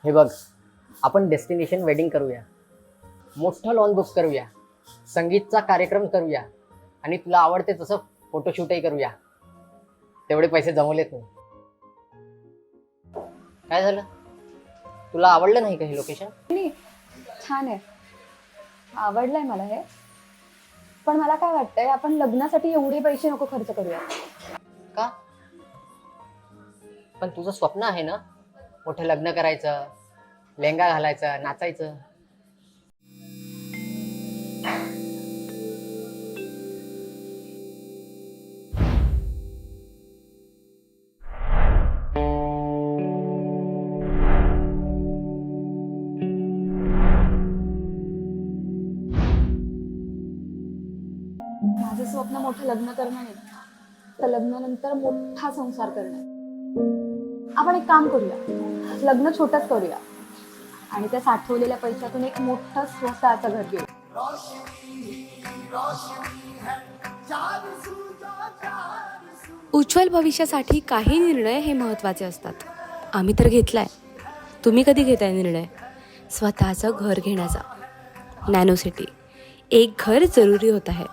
हे बघ, आपण डेस्टिनेशन वेडिंग करूया, मोठं लॉन बुक करूया, संगीतचा कार्यक्रम करूया आणि तुला आवडते तसं फोटोशूटही करूया. तेवढे पैसे जमवलेत मी. काय झालं, तुला आवडलं नाही का हे लोकेशन? नाही, छान आहे, आवडलंय मला हे. पण मला काय वाटतंय, आपण लग्नासाठी एवढे पैसे नको खर्च करूया. का? पण तुझं स्वप्न आहे ना, मोठं लग्न करायचं, लेहंगा घालायचं, नाचायचं. माझं स्वप्न मोठं लग्न करणं नाही, तर लग्नानंतर मोठा संसार करणं. आपण एक काम करूया, लग्न छोटंच करूया आणि त्या साठवलेल्या पैशातून एक मोठं स्वतःचं घर घेऊ. उज्ज्वल भविष्यासाठी काही निर्णय हे महत्त्वाचे असतात. आम्ही तर घेतलाय. तुम्ही कधी घेताय निर्णय स्वतःचं घर घेण्याचा? नॅनो सिटी, एक घर जरुरी होत आहे.